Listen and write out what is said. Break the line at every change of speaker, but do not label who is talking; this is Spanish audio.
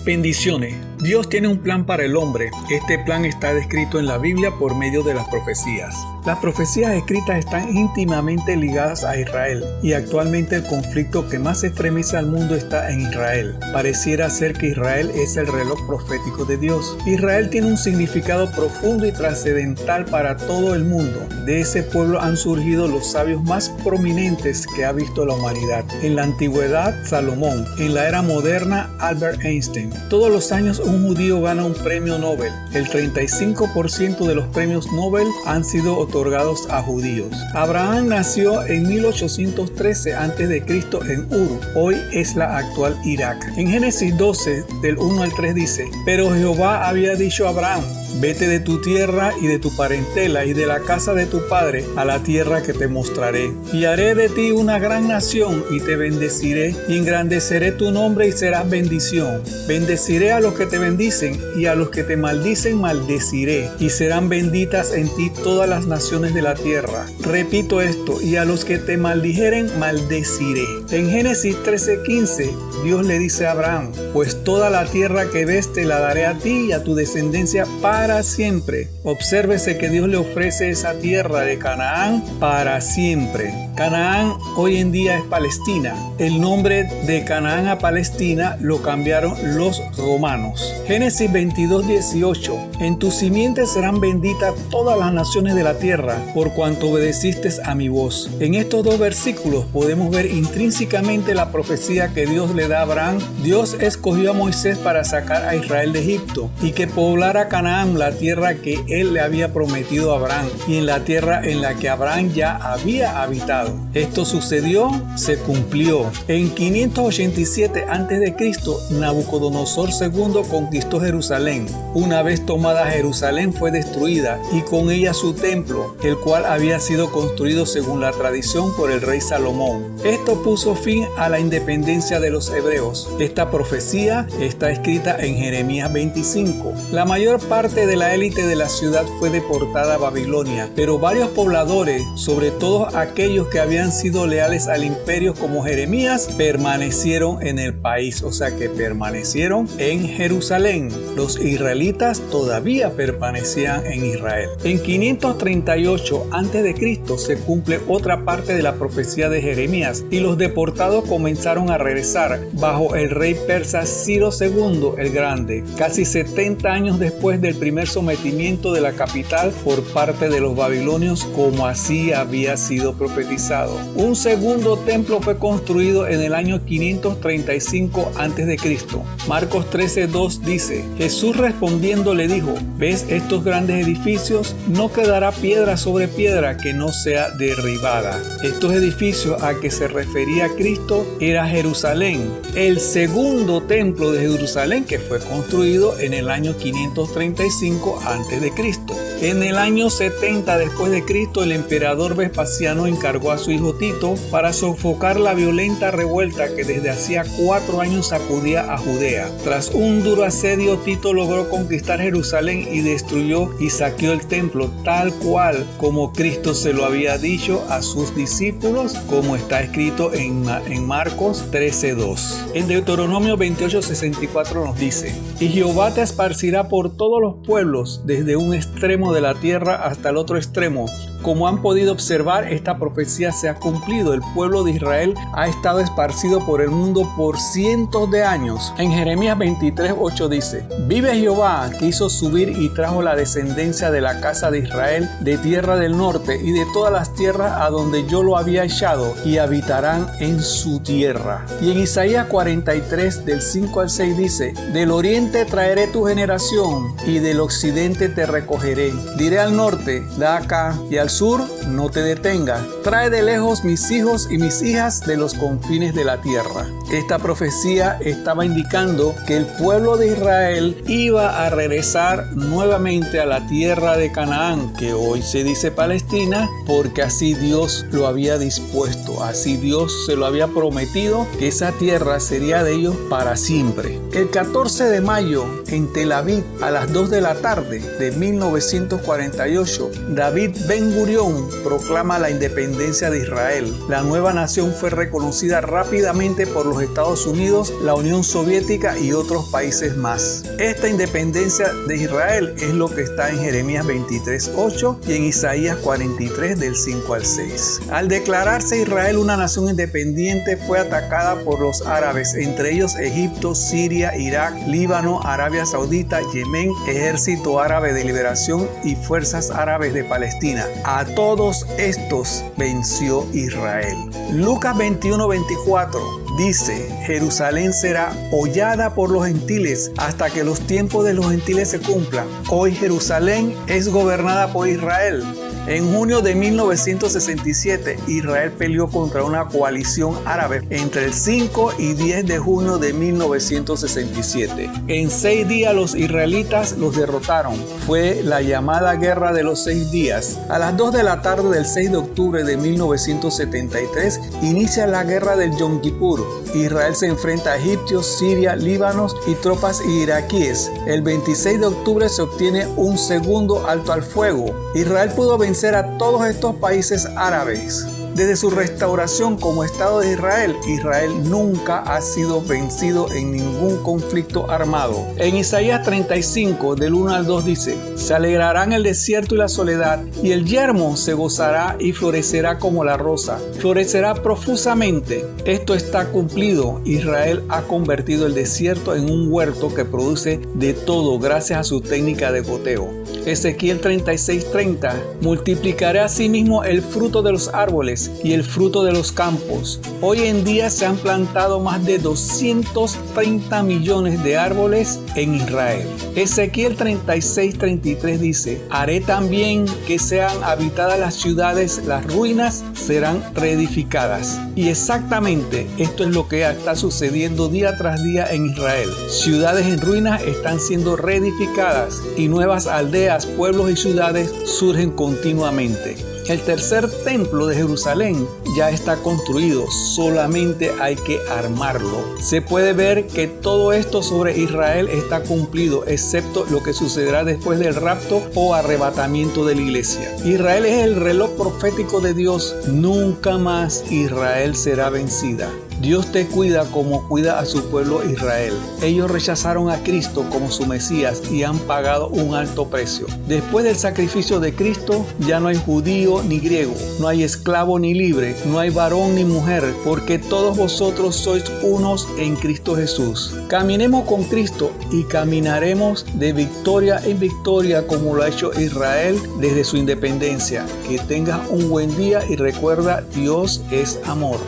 Bendiciones. Dios tiene un plan para el hombre. Este plan está descrito en la Biblia por medio de las profecías. Las profecías escritas están íntimamente ligadas a Israel y actualmente el conflicto que más estremece al mundo está en Israel. Pareciera ser que Israel es el reloj profético de Dios. Israel tiene un significado profundo y trascendental para todo el mundo. De ese pueblo han surgido los sabios más prominentes que ha visto la humanidad. En la antigüedad, Salomón. En la era moderna, Albert Einstein. Todos los años un judío gana un premio Nobel. El 35% de los premios Nobel han sido otorgados a judíos. Abraham nació en 1813 a.C. en Ur, hoy es la actual Irak. En Génesis 12, del 1 al 3 dice: Pero Jehová había dicho a Abraham: Vete de tu tierra y de tu parentela y de la casa de tu padre a la tierra que te mostraré. Y haré de ti una gran nación y te bendeciré y engrandeceré tu nombre y serás bendición. Bendeciré a los que te bendicen y a los que te maldicen maldeciré. Y serán benditas en ti todas las naciones de la tierra. Repito esto: y a los que te maldijeren maldeciré. En Génesis 13:15 Dios le dice a Abraham: Pues toda la tierra que ves te la daré a ti y a tu descendencia para siempre. Obsérvese que Dios le ofrece esa tierra de Canaán para siempre. Canaán hoy en día es Palestina. El nombre de Canaán a Palestina lo cambiaron los romanos. Génesis 22:18: En tu simiente serán benditas todas las naciones de la tierra, por cuanto obedeciste a mi voz. En estos dos versículos podemos ver intrínsecamente la profecía que Dios le da a Abraham. Dios escogió a Moisés para sacar a Israel de Egipto y que poblara Canaán, la tierra que él le había prometido a Abraham y en la tierra en la que Abraham ya había habitado. Esto sucedió, se cumplió. En 587 a.C. Nabucodonosor II conquistó Jerusalén. Una vez tomada Jerusalén fue destruida y con ella su templo, el cual había sido construido según la tradición por el rey Salomón. Esto puso fin a la independencia de los hebreos. Esta profecía está escrita en Jeremías 25. La mayor parte de la élite de la ciudad fue deportada a Babilonia, pero varios pobladores, sobre todo aquellos que habían sido leales al imperio como Jeremías, permanecieron en el país, o sea que permanecieron en Jerusalén. Los israelitas todavía permanecían en Israel. En 538 a.C. se cumple otra parte de la profecía de Jeremías y los deportados comenzaron a regresar bajo el rey persa Ciro II el Grande, casi 70 años después del primer sometimiento de la capital por parte de los babilonios, como así había sido profetizado. Un segundo templo fue construido en el año 535 a.C. Marcos 13:2 dice: Jesús respondiendo le dijo: ¿Ves estos grandes edificios? No quedará piedra sobre piedra que no sea derribada. Estos edificios a que se refería Cristo era Jerusalén, el segundo templo de Jerusalén que fue construido en el año 535 a.C. En el año 70 después de Cristo, el emperador Vespasiano encargó a su hijo Tito para sofocar la violenta revuelta que desde hacía 4 años sacudía a Judea. Tras un duro asedio, Tito logró conquistar Jerusalén y destruyó y saqueó el templo, tal cual como Cristo se lo había dicho a sus discípulos, como está escrito en Marcos 13:2. En Deuteronomio 28:64 nos dice: Y Jehová te esparcirá por todos los pueblos, desde un extremo de la tierra hasta el otro extremo. Como han podido observar, esta profecía se ha cumplido. El pueblo de Israel ha estado esparcido por el mundo por cientos de años. En Jeremías 23:8 dice: Vive Jehová, que hizo subir y trajo la descendencia de la casa de Israel de tierra del norte y de todas las tierras a donde yo lo había echado, y habitarán en su tierra. Y en Isaías 43 del 5 al 6 dice: Del oriente traeré tu generación y del occidente te recogeré. Diré al norte: da acá, y al sur no te detengas. Trae de lejos mis hijos y mis hijas de los confines de la tierra. Esta profecía estaba indicando que el pueblo de Israel iba a regresar nuevamente a la tierra de Canaán, que hoy se dice Palestina, porque así Dios lo había dispuesto, así Dios se lo había prometido, que esa tierra sería de ellos para siempre. El 14 de mayo, en Tel Aviv, a las 2 de la tarde de 1948, David Ben Gurión proclama la independencia de Israel. La nueva nación fue reconocida rápidamente por los Estados Unidos, la Unión Soviética y otros países más. Esta independencia de Israel es lo que está en Jeremías 23:8 y en Isaías 43 del 5 al 6. Al declararse Israel una nación independiente, fue atacada por los árabes, entre ellos Egipto, Siria, Irak, Líbano, Arabia Saudita, Yemen, Ejército Árabe de Liberación y Fuerzas Árabes de Palestina. A todos estos venció Israel. Lucas 21:24 dice: Jerusalén será hollada por los gentiles hasta que los tiempos de los gentiles se cumplan. Hoy Jerusalén es gobernada por Israel. En junio de 1967, Israel peleó contra una coalición árabe entre el 5 y 10 de junio de 1967. En 6 días los israelitas los derrotaron. Fue la llamada Guerra de los 6 días. A las 2 de la tarde del 6 de octubre de 1973, inicia la Guerra del Yom Kippur. Israel se enfrenta a egipcios, Siria, Líbanos y tropas iraquíes. El 26 de octubre se obtiene un segundo alto al fuego. Israel pudo vencer a todos estos países árabes. Desde su restauración como Estado de Israel, Israel nunca ha sido vencido en ningún conflicto armado. En Isaías 35, del 1 al 2 dice: Se alegrarán el desierto y la soledad, y el yermo se gozará y florecerá como la rosa, florecerá profusamente. Esto está cumplido. Israel ha convertido el desierto en un huerto que produce de todo gracias a su técnica de goteo. Ezequiel 36:30: Multiplicaré asimismo el fruto de los árboles y el fruto de los campos. Hoy en día se han plantado más de 230 millones de árboles en Israel. Ezequiel 36:33 dice: Haré también que sean habitadas las ciudades, las ruinas serán reedificadas. Y exactamente esto es lo que está sucediendo día tras día en Israel. Ciudades en ruinas están siendo reedificadas y nuevas aldeas, pueblos y ciudades surgen continuamente. El tercer templo de Jerusalén ya está construido, solamente hay que armarlo. Se puede ver que todo esto sobre Israel está cumplido, excepto lo que sucederá después del rapto o arrebatamiento de la iglesia. Israel es el reloj profético de Dios. Nunca más Israel será vencida. Dios te cuida como cuida a su pueblo Israel. Ellos rechazaron a Cristo como su Mesías y han pagado un alto precio. Después del sacrificio de Cristo, ya no hay judío ni griego, no hay esclavo ni libre, no hay varón ni mujer, porque todos vosotros sois unos en Cristo Jesús. Caminemos con Cristo y caminaremos de victoria en victoria como lo ha hecho Israel desde su independencia. Que tengas un buen día y recuerda, Dios es amor.